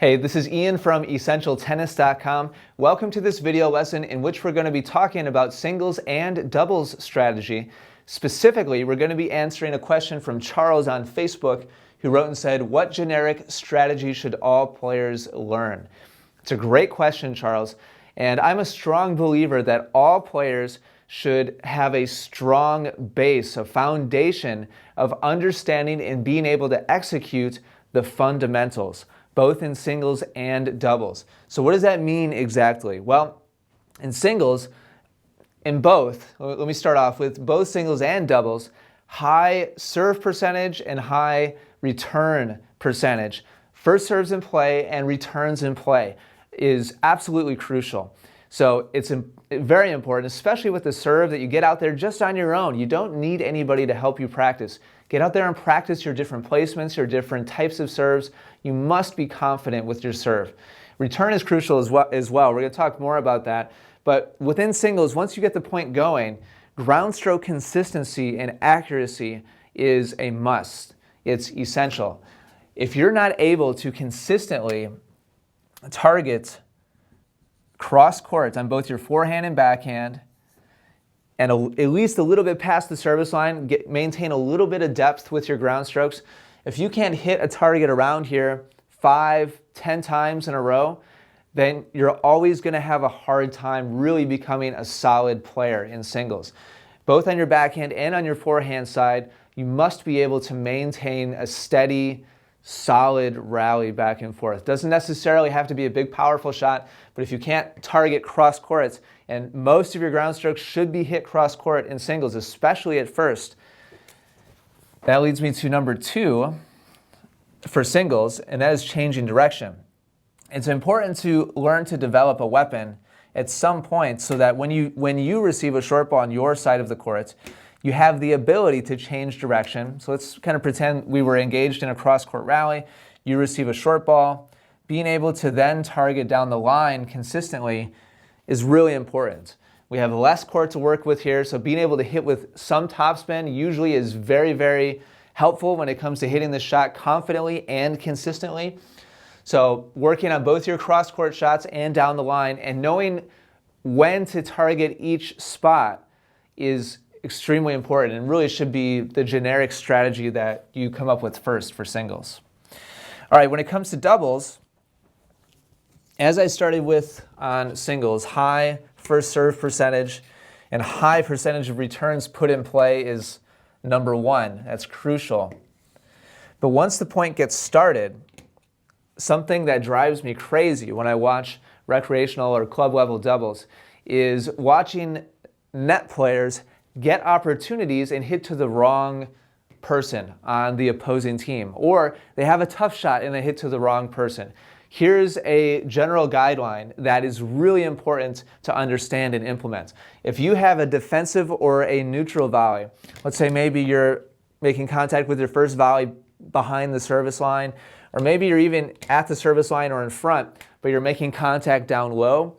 Hey, this is Ian from EssentialTennis.com. Welcome to this video lesson in which we're going to be talking about singles and doubles strategy. Specifically, we're going to be answering a question from Charles on Facebook who wrote and said, what generic strategy should all players learn? It's a great question, Charles, and I'm a strong believer that all players should have a strong base, a foundation of understanding and being able to execute the fundamentals, both in singles and doubles. So what does that mean exactly? Well, in singles, in both, let me start off with both singles and doubles, high serve percentage and high return percentage, first serves in play and returns in play, is absolutely crucial. So it's very important, especially with the serve, that you get out there just on your own. You don't need anybody to help you practice. Get out there and practice your different placements, your different types of serves. You must be confident with your serve. Return is crucial as well. We're going to talk more about that. But within singles, once you get the point going, ground stroke consistency and accuracy is a must. It's essential. If you're not able to consistently target cross court on both your forehand and backhand, and at least a little bit past the service line, maintain a little bit of depth with your ground strokes. If you can't hit a target around here 5, 10 times in a row, then you're always going to have a hard time really becoming a solid player in singles. Both on your backhand and on your forehand side, you must be able to maintain a steady, solid rally back and forth. Doesn't necessarily have to be a big, powerful shot, but if you can't target cross courts, and most of your ground strokes should be hit cross court in singles, especially at first. That leads me to number 2 for singles, and that is changing direction. It's important to learn to develop a weapon at some point so that when you receive a short ball on your side of the court, you have the ability to change direction. So let's kind of pretend we were engaged in a cross-court rally. You receive a short ball. Being able to then target down the line consistently is really important. We have less court to work with here, so being able to hit with some topspin usually is very, very helpful when it comes to hitting the shot confidently and consistently. So working on both your cross-court shots and down the line and knowing when to target each spot is extremely important and really should be the generic strategy that you come up with first for singles. All right, when it comes to doubles, as I started with on singles, high first serve percentage and high percentage of returns put in play is number 1. That's crucial. But once the point gets started, something that drives me crazy when I watch recreational or club level doubles is watching net players get opportunities and hit to the wrong person on the opposing team, or they have a tough shot and they hit to the wrong person. Here's a general guideline that is really important to understand and implement. If you have a defensive or a neutral volley, let's say maybe you're making contact with your first volley behind the service line, or maybe you're even at the service line or in front, but you're making contact down low,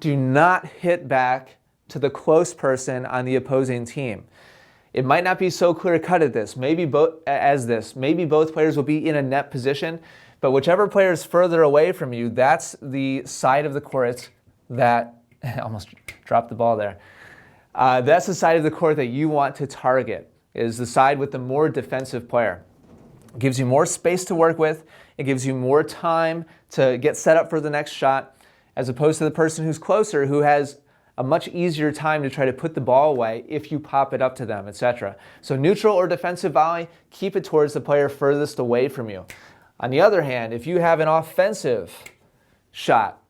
do not hit back to the close person on the opposing team. It might not be so clear-cut at this. Maybe both players will be in a net position, but whichever player is further away from you, that's the side of the court that I almost dropped the ball there. That's the side of the court that you want to target, is the side with the more defensive player. It gives you more space to work with. It gives you more time to get set up for the next shot, as opposed to the person who's closer, who has a much easier time to try to put the ball away if you pop it up to them, etc. So neutral or defensive volley, keep it towards the player furthest away from you. On the other hand, if you have an offensive shot,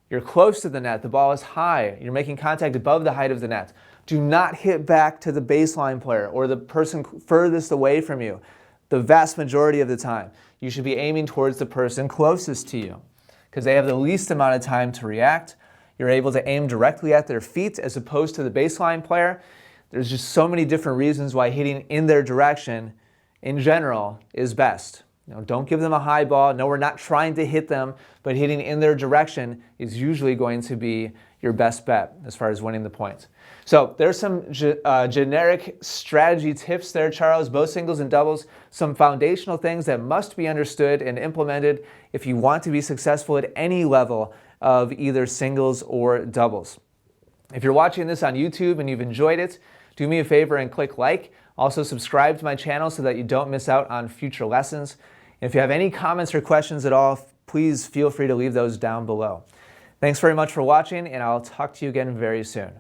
you're close to the net, the ball is high, you're making contact above the height of the net, do not hit back to the baseline player or the person furthest away from you. The vast majority of the time, you should be aiming towards the person closest to you because they have the least amount of time to react. You're able to aim directly at their feet as opposed to the baseline player. There's just so many different reasons why hitting in their direction in general is best. Don't give them a high ball. No, we're not trying to hit them, but hitting in their direction is usually going to be your best bet as far as winning the points. So there's some generic strategy tips there, Charles, both singles and doubles, some foundational things that must be understood and implemented if you want to be successful at any level of either singles or doubles. If you're watching this on YouTube and you've enjoyed it, do me a favor and click like. Also subscribe to my channel so that you don't miss out on future lessons. And if you have any comments or questions at all, please feel free to leave those down below. Thanks very much for watching, and I'll talk to you again very soon.